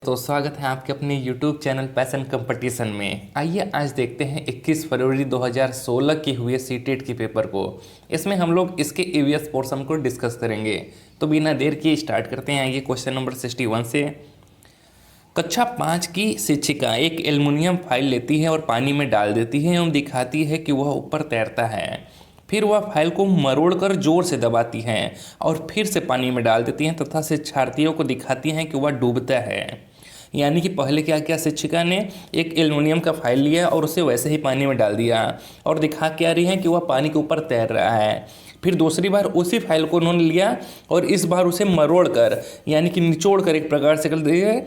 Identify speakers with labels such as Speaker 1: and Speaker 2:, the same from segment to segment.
Speaker 1: तो स्वागत है आपके अपने YouTube चैनल पैशन कंपटीशन में। आइए आज देखते हैं 21 फरवरी 2016 की हुए सीटेट की पेपर को। इसमें हम लोग इसके ईवीएस पोर्शन को डिस्कस करेंगे। तो बिना देर किए स्टार्ट करते हैं। आइए क्वेश्चन नंबर 61 से। कक्षा 5 की शिक्षिका एक एल्युमिनियम फाइल लेती है और पानी में डाल देती है एवं दिखाती है कि वह ऊपर तैरता है। फिर वह फाइल को मरोड़कर जोर से दबाती हैं और फिर से पानी में डाल देती हैं तथा शिक्षार्थियों को दिखाती हैं कि वह डूबता है। यानी कि पहले क्या किया, शिक्षिका ने एक एल्युमिनियम का फाइल लिया और उसे वैसे ही पानी में डाल दिया और दिखा क्या रही है कि वह पानी के ऊपर तैर रहा है। फिर दूसरी बार उसी फाइल को उन्होंने लिया और इस बार उसे मरोड़ कर यानी कि निचोड़ कर एक प्रकार से कर दिए,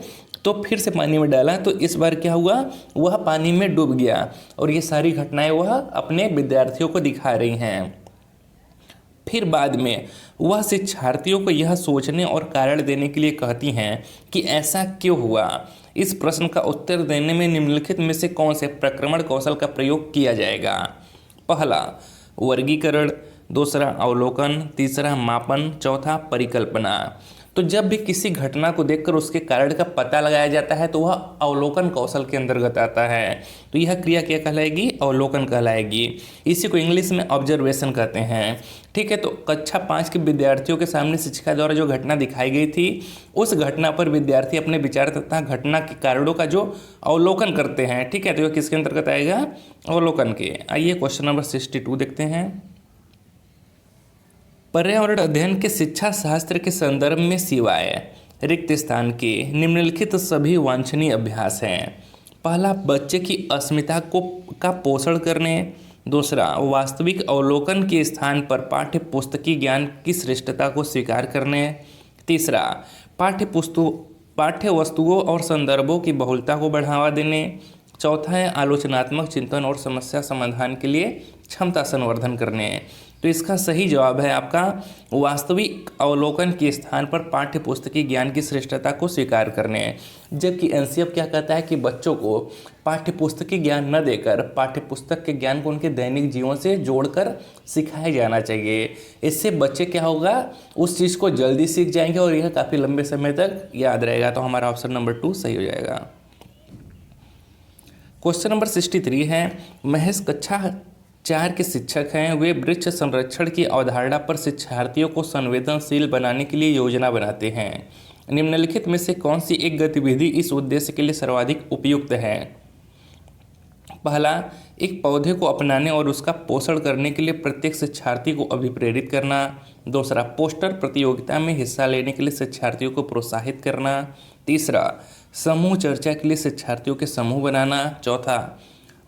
Speaker 1: तो फिर से पानी में डाला। तो इस बार क्या हुआ, वह पानी में डूब गया। और ये सारी घटनाएं वह अपने विद्यार्थियों को दिखा रही हैं। फिर बाद में वह शिक्षार्थियों को यह सोचने और कारण देने के लिए कहती हैं कि ऐसा क्यों हुआ। इस प्रश्न का उत्तर देने में निम्नलिखित में से कौन से प्रक्रमण कौशल का प्रयोग किया जाएगा। पहला वर्गीकरण, दूसरा अवलोकन, तीसरा मापन, चौथा परिकल्पना। तो जब भी किसी घटना को देखकर उसके कारण का पता लगाया जाता है तो वह अवलोकन कौशल के अंतर्गत आता है। तो यह क्रिया क्या कहलाएगी, अवलोकन कहलाएगी। इसी को इंग्लिश में ऑब्जर्वेशन कहते हैं। ठीक है, तो कक्षा 5 के विद्यार्थियों के सामने शिक्षिका द्वारा जो घटना दिखाई गई थी, उस घटना पर विद्यार्थी अपने विचार तथा घटना के कारणों का जो अवलोकन करते हैं। ठीक है, तो यह किसके अंतर्गत आएगा, अवलोकन के। आइए क्वेश्चन नंबर 62 देखते हैं। पर्यावरण अध्ययन के शिक्षा शास्त्र के संदर्भ में सिवाय रिक्त स्थान के निम्नलिखित सभी वांछनीय अभ्यास हैं। पहला बच्चे की अस्मिता का पोषण करने, दूसरा वास्तविक अवलोकन के स्थान पर पाठ्य पुस्तकीय ज्ञान की श्रेष्ठता को स्वीकार करने, तीसरा पाठ्य वस्तुओं और संदर्भों की बहुलता को बढ़ावा देने, चौथा है आलोचनात्मक चिंतन और समस्या समाधान के लिए क्षमता संवर्धन करने। तो इसका सही जवाब है आपका वास्तविक अवलोकन के स्थान पर पाठ्य पुस्तकीय ज्ञान की श्रेष्ठता को स्वीकार करने। जबकि एनसीएफ क्या कहता है कि बच्चों को पाठ्य पुस्तकीय ज्ञान न देकर पाठ्य पुस्तक के ज्ञान को उनके दैनिक जीवन से जोड़कर सिखाया जाना चाहिए। इससे बच्चे क्या होगा, उस चीज़ को जल्दी सीख जाएंगे और यह काफ़ी लंबे समय तक याद रहेगा। तो हमारा ऑप्शन नंबर 2 सही हो जाएगा। क्वेश्चन नंबर 63 है। महेश कक्षा 4 के शिक्षक हैं। वे वृक्ष संरक्षण की अवधारणा पर शिक्षार्थियों को संवेदनशील बनाने के लिए योजना बनाते हैं। निम्नलिखित में से कौन सी एक गतिविधि इस उद्देश्य के लिए सर्वाधिक उपयुक्त है। पहला, एक पौधे को अपनाने और उसका पोषण करने के लिए प्रत्येक शिक्षार्थी को अभिप्रेरित करना। दूसरा, पोस्टर प्रतियोगिता में हिस्सा लेने के लिए शिक्षार्थियों को प्रोत्साहित करना। तीसरा, समूह चर्चा के लिए शिक्षार्थियों के समूह बनाना। चौथा,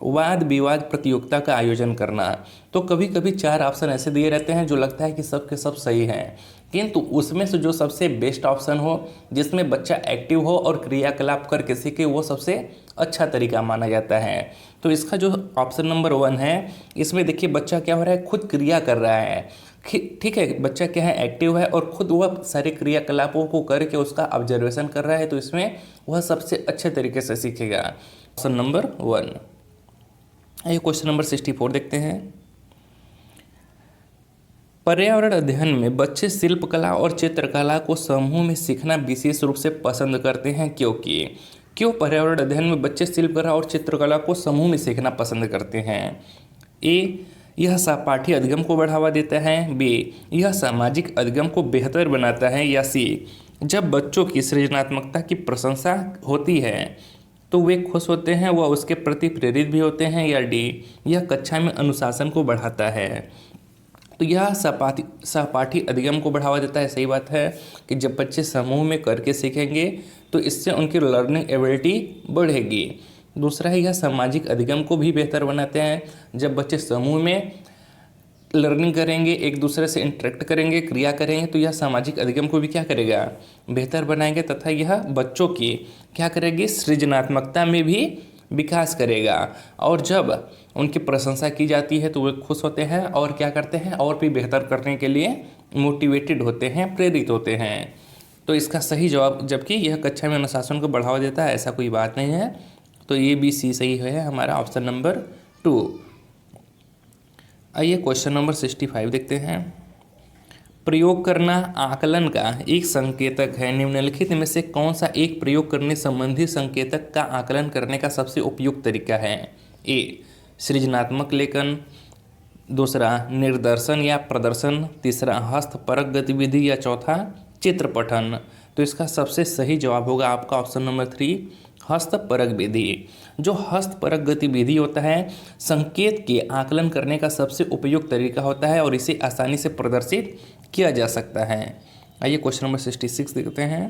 Speaker 1: वाद विवाद प्रतियोगिता का आयोजन करना। तो कभी कभी 4 ऑप्शन ऐसे दिए रहते हैं जो लगता है कि सब के सब सही हैं, किंतु उसमें से जो सबसे बेस्ट ऑप्शन हो, जिसमें बच्चा एक्टिव हो और क्रियाकलाप करके सीखे, वो सबसे अच्छा तरीका माना जाता है। तो इसका जो ऑप्शन नंबर 1 है, इसमें देखिए बच्चा क्या हो रहा है, खुद क्रिया कर रहा है। ठीक है, बच्चा क्या है, एक्टिव है और खुद वह सारे क्रियाकलापों को करके उसका ऑब्जर्वेशन कर रहा है। तो इसमें वह सबसे अच्छे तरीके से सीखेगा। Option number 1। आइए क्वेश्चन नंबर 64 देखते हैं। पर्यावरण अध्ययन में बच्चे शिल्पकला और चित्रकला को समूह में सीखना विशेष रूप से पसंद करते हैं, क्यों पर्यावरण अध्ययन में बच्चे शिल्पकला और चित्रकला को समूह में सीखना पसंद करते हैं। ए, यह सहपाठी अधिगम को बढ़ावा देता है। बी, यह सामाजिक अधिगम को बेहतर बनाता है। या सी, जब बच्चों की सृजनात्मकता की प्रशंसा होती है तो वे खुश होते हैं, वह उसके प्रति प्रेरित भी होते हैं। या डी, यह कक्षा में अनुशासन को बढ़ाता है। तो यह सहपाठी अधिगम को बढ़ावा देता है। सही बात है कि जब बच्चे समूह में करके सीखेंगे तो इससे उनकी लर्निंग एबिलिटी बढ़ेगी। दूसरा है, यह सामाजिक अधिगम को भी बेहतर बनाते हैं। जब बच्चे समूह में लर्निंग करेंगे, एक दूसरे से इंटरेक्ट करेंगे, क्रिया करेंगे, तो यह सामाजिक अधिगम को भी क्या करेगा, बेहतर बनाएंगे तथा यह बच्चों की क्या करेगी, सृजनात्मकता में भी विकास करेगा। और जब उनकी प्रशंसा की जाती है तो वे खुश होते हैं और क्या करते हैं, और भी बेहतर करने के लिए मोटिवेटेड होते हैं, प्रेरित होते हैं। तो इसका सही जवाब, जबकि यह कक्षा में अनुशासन को बढ़ावा देता है, ऐसा कोई बात नहीं है। तो ये भी सी सही है हमारा ऑप्शन नंबर 2। आइए क्वेश्चन नंबर 65 देखते हैं। प्रयोग करना आकलन का एक संकेतक है। निम्नलिखित में से कौन सा एक प्रयोग करने संबंधी संकेतक का आकलन करने का सबसे उपयुक्त तरीका है? ए सृजनात्मक लेखन, दूसरा निर्दर्शन या प्रदर्शन, तीसरा हस्तपरक गतिविधि या चौथा चित्र पठन। तो इसका सबसे सही जवाब होगा आपका ऑप्शन नंबर 3 हस्तपरक विधि। जो हस्तपरक गतिविधि होता है संकेत के आकलन करने का सबसे उपयुक्त तरीका होता है और इसे आसानी से प्रदर्शित किया जा सकता है। आइए क्वेश्चन नंबर 66 देखते हैं।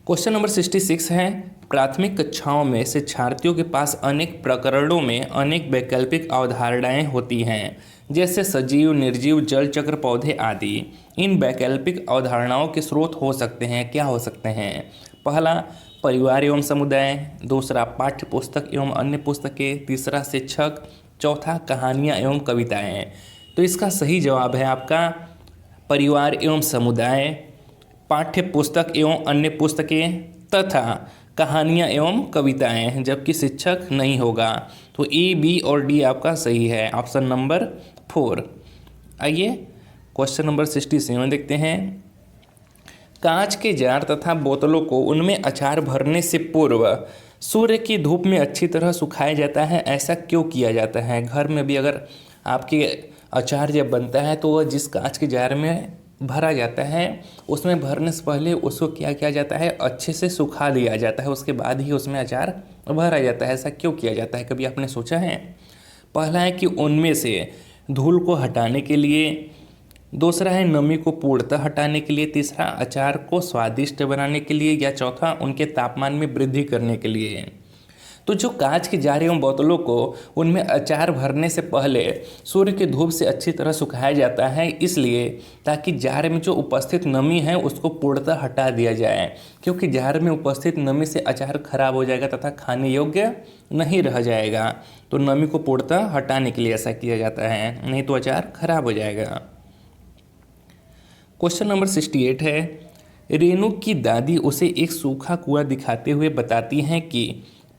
Speaker 1: क्वेश्चन नंबर 66 है, प्राथमिक कक्षाओं में शिक्षार्थियों के पास अनेक प्रकरणों में अनेक वैकल्पिक अवधारणाएं होती हैं, जैसे सजीव, निर्जीव, जल चक्र, पौधे आदि। इन वैकल्पिक अवधारणाओं के स्रोत हो सकते हैं, क्या हो सकते हैं? पहला परिवार एवं समुदाय, दूसरा पाठ्य पुस्तक एवं अन्य पुस्तकें, तीसरा शिक्षक, चौथा कहानियाँ एवं कविताएँ। तो इसका सही जवाब है आपका परिवार एवं समुदाय, पाठ्य पुस्तक एवं अन्य पुस्तकें तथा कहानियाँ एवं कविताएं, जबकि शिक्षक नहीं होगा। तो ए, बी और डी आपका सही है, ऑप्शन नंबर 4। आइए क्वेश्चन नंबर 67 देखते हैं। कांच के जार तथा बोतलों को उनमें अचार भरने से पूर्व सूर्य की धूप में अच्छी तरह सुखाया जाता है, ऐसा क्यों किया जाता है? घर में भी अगर आपके अचार जब बनता है तो वह जिस कांच के जार में भरा जाता है उसमें भरने से पहले उसको क्या किया जाता है, अच्छे से सुखा लिया जाता है, उसके बाद ही उसमें अचार भरा जाता है। ऐसा क्यों किया जाता है, कभी आपने सोचा है? पहला है कि उनमें से धूल को हटाने के लिए, दूसरा है नमी को पूर्णतः हटाने के लिए, तीसरा अचार को स्वादिष्ट बनाने के लिए, या चौथा उनके तापमान में वृद्धि करने के लिए। तो जो कांच के जार एवं बोतलों को उनमें अचार भरने से पहले सूर्य की धूप से अच्छी तरह सुखाया जाता है, इसलिए ताकि जार में जो उपस्थित नमी है उसको पूर्णतः हटा दिया जाए, क्योंकि जार में उपस्थित नमी से अचार खराब हो जाएगा तथा खाने योग्य नहीं रह जाएगा। तो नमी को पूर्णतः हटाने के लिए ऐसा किया जाता है, नहीं तो अचार खराब हो जाएगा। क्वेश्चन नंबर 68 है, रेणु की दादी उसे एक सूखा कुआं दिखाते हुए बताती हैं कि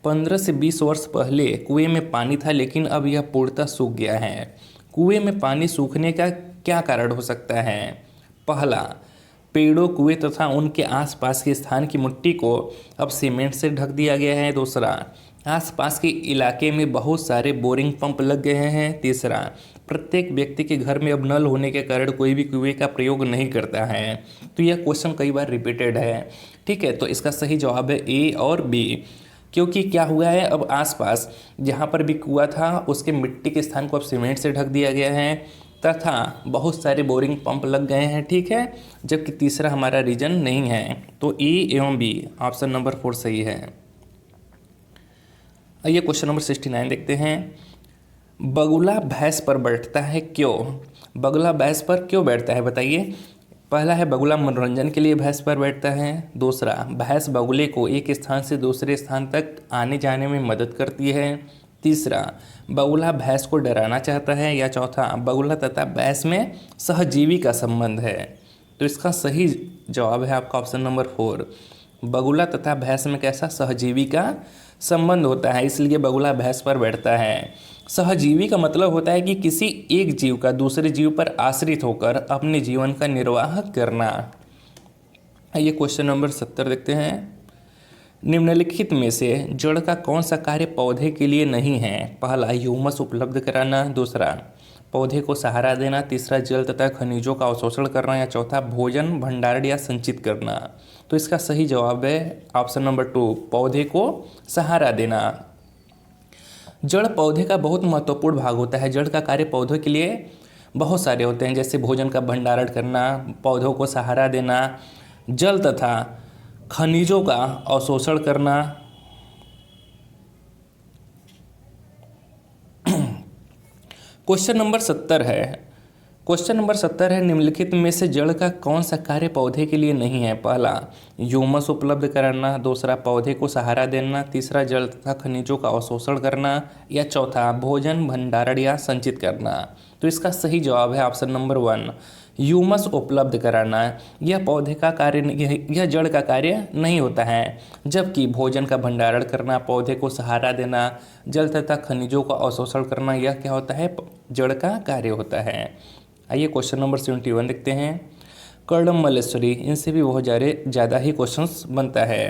Speaker 1: 15 से 20 वर्ष पहले कुएं में पानी था, लेकिन अब यह पूर्णतः सूख गया है। कुएं में पानी सूखने का क्या कारण हो सकता है? पहला, पेड़ों, कुएं तथा उनके आसपास के स्थान की मिट्टी को अब सीमेंट से ढक दिया गया है। दूसरा, आसपास के इलाके में बहुत सारे बोरिंग पंप लग गए हैं। तीसरा, प्रत्येक व्यक्ति के घर में अब नल होने के कारण कोई भी कुएं का प्रयोग नहीं करता है। तो यह क्वेश्चन कई बार रिपीटेड है, ठीक है। तो इसका सही जवाब है ए और बी, क्योंकि क्या हुआ है, अब आसपास जहाँ पर भी कुआं था उसके मिट्टी के स्थान को अब सीमेंट से ढक दिया गया है तथा बहुत सारे बोरिंग पंप लग गए हैं, ठीक है। जबकि तीसरा हमारा रीजन नहीं है, तो ए एवं बी ऑप्शन नंबर 4 सही है। आइए क्वेश्चन नंबर 69 देखते हैं। बगुला भैंस पर बैठता है क्यों? बगुला भैंस पर क्यों बैठता है बताइए। पहला है, बगुला मनोरंजन के लिए भैंस पर बैठता है। दूसरा, भैंस बगुले को एक स्थान से दूसरे स्थान तक आने जाने में मदद करती है। तीसरा, बगुला भैंस को डराना चाहता है। या चौथा, बगुला तथा भैंस में सहजीवी का संबंध है। तो इसका सही जवाब है आपका ऑप्शन नंबर 4। बगुला तथा भैंस में कैसा सहजीवी का संबंध होता है, इसलिए बगुला भैंस पर बैठता है। सहजीवी का मतलब होता है कि किसी एक जीव का दूसरे जीव पर आश्रित होकर अपने जीवन का निर्वाह करना। ये क्वेश्चन नंबर 70 देखते हैं। निम्नलिखित में से जड़ का कौन सा कार्य पौधे के लिए नहीं है? पहला, ह्यूमस उपलब्ध कराना। दूसरा, पौधे को सहारा देना। तीसरा, जल तथा खनिजों का अवशोषण करना। या चौथा, भोजन भंडारण या संचित करना। तो इसका सही जवाब है ऑप्शन नंबर 2, पौधे को सहारा देना। जड़ पौधे का बहुत महत्वपूर्ण भाग होता है। जड़ का कार्य पौधों के लिए बहुत सारे होते हैं, जैसे भोजन का भंडारण करना, पौधों को सहारा देना, जल तथा खनिजों का अवशोषण करना। क्वेश्चन नंबर 70 है। क्वेश्चन नंबर 70 है, निम्नलिखित में से जड़ का कौन सा कार्य पौधे के लिए नहीं है? पहला, ह्यूमस उपलब्ध कराना। दूसरा, पौधे को सहारा देना। तीसरा, जल तथा खनिजों का अवशोषण करना। या चौथा, भोजन भंडारण या संचित करना। तो इसका सही जवाब है ऑप्शन नंबर 1, ह्यूमस उपलब्ध कराना। यह पौधे का कार्य, यह जड़ का कार्य नहीं होता है, जबकि भोजन का भंडारण करना, पौधे को सहारा देना, जल तथा खनिजों का अवशोषण करना, यह क्या होता है? जड़ का कार्य होता है। आइए क्वेश्चन नंबर 71 देखते हैं। कर्दम मल्लेश्वरी, इनसे भी बहुत ज़्यादा ही क्वेश्चंस बनता है।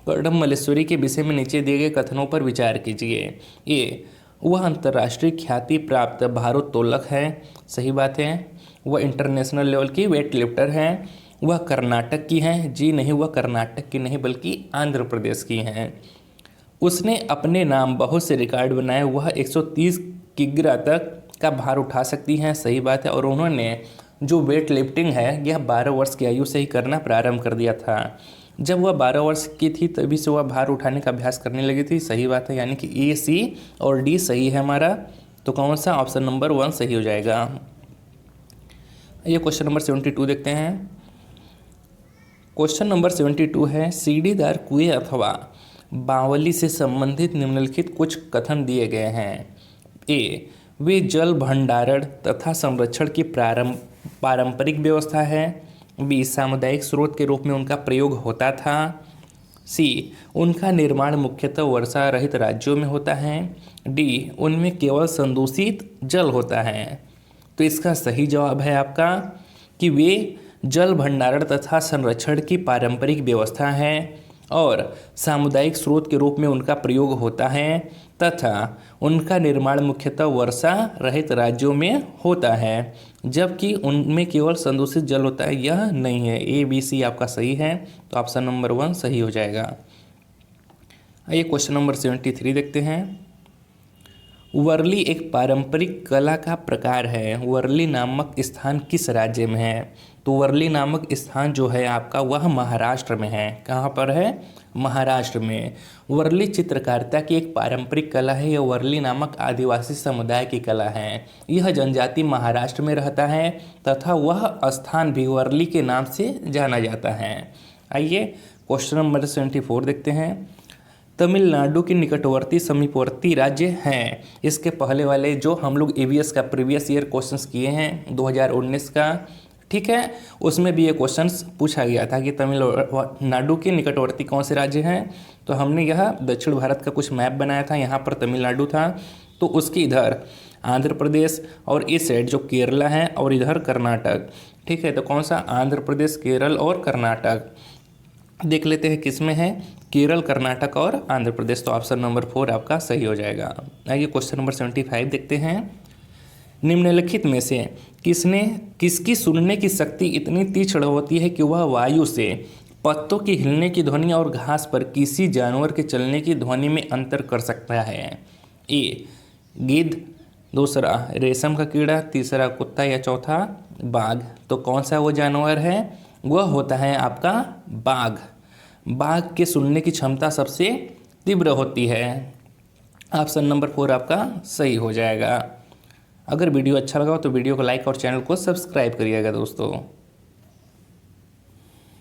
Speaker 1: कर्दम मल्लेश्वरी के विषय में नीचे दिए गए कथनों पर विचार कीजिए। ए, वह अंतर्राष्ट्रीय ख्याति प्राप्त भारोत्तोलक है, सही बात है। वह इंटरनेशनल लेवल की वेट लिफ्टर है। वह कर्नाटक की हैं, जी नहीं, वह कर्नाटक की नहीं बल्कि आंध्र प्रदेश की हैं। उसने अपने नाम बहुत से रिकॉर्ड बनाए, वह 130 किग्रा तक का भार उठा सकती हैं, सही बात है। और उन्होंने जो वेट लिफ्टिंग है यह 12 वर्ष की आयु से ही करना प्रारंभ कर दिया था। जब वह 12 वर्ष की थी तभी से वह भार उठाने का अभ्यास करने लगी थी, सही बात है। यानी कि ए, सी और डी सही है हमारा। तो कौन सा, ऑप्शन नंबर 1 सही हो जाएगा। ये क्वेश्चन नंबर 72 देखते हैं। क्वेश्चन नंबर 72 है, सीढ़ीदार कुएं अथवा बावली से संबंधित निम्नलिखित कुछ कथन दिए गए हैं। ए, वे जल भंडारण तथा संरक्षण की पारंपरिक व्यवस्था है। बी, सामुदायिक स्रोत के रूप में उनका प्रयोग होता था। सी, उनका निर्माण मुख्यतः वर्षा रहित राज्यों में होता है। डी, उनमें केवल संदूषित जल होता है। तो इसका सही जवाब है आपका कि वे जल भंडारण तथा संरक्षण की पारंपरिक व्यवस्था है और सामुदायिक स्रोत के रूप में उनका प्रयोग होता है तथा उनका निर्माण मुख्यतः वर्षा रहित राज्यों में होता है, जबकि उनमें केवल संदूषित जल होता है, यह नहीं है। ए, बी, सी आपका सही है, तो ऑप्शन नंबर 1 सही हो जाएगा। आइए क्वेश्चन नंबर 73 देखते हैं। वर्ली एक पारंपरिक कला का प्रकार है। वर्ली नामक स्थान किस राज्य में है? तो वर्ली नामक स्थान जो है आपका वह महाराष्ट्र में है। कहाँ पर है? महाराष्ट्र में। वर्ली चित्रकारिता की एक पारंपरिक कला है। यह वर्ली नामक आदिवासी समुदाय की कला है। यह जनजाति महाराष्ट्र में रहता है तथा वह स्थान भी वर्ली के नाम से जाना जाता है। आइए क्वेश्चन नंबर 74 देखते हैं। तमिलनाडु के निकटवर्ती समीपवर्ती राज्य हैं। इसके पहले वाले जो हम लोग EVS का प्रीवियस ईयर क्वेश्चंस किए हैं 2019 का, ठीक है, उसमें भी ये क्वेश्चंस पूछा गया था कि तमिलनाडु के निकटवर्ती कौन से राज्य हैं। तो हमने यह दक्षिण भारत का कुछ मैप बनाया था, यहाँ पर तमिलनाडु था, तो उसके इधर आंध्र प्रदेश और इस साइड जो केरला है और इधर कर्नाटक, ठीक है। तो कौन सा? आंध्र प्रदेश, केरल और कर्नाटक। देख लेते हैं किस में है, केरल, कर्नाटक और आंध्र प्रदेश। तो ऑप्शन नंबर 4 आपका सही हो जाएगा। आइए क्वेश्चन नंबर 75 देखते हैं। निम्नलिखित में से किसकी सुनने की शक्ति इतनी तीक्ष्ण होती है कि वह वायु से पत्तों की हिलने की ध्वनि और घास पर किसी जानवर के चलने की ध्वनि में अंतर कर सकता है? ए, गिद्ध, दूसरा रेशम का कीड़ा, तीसरा कुत्ता या चौथा बाघ। तो कौन सा वो जानवर है? वह होता है आपका बाघ। बाघ के सुनने की क्षमता सबसे तीव्र होती है। ऑप्शन नंबर 4 आपका सही हो जाएगा। अगर वीडियो अच्छा लगा हो तो वीडियो को लाइक और चैनल को सब्सक्राइब करिएगा दोस्तों।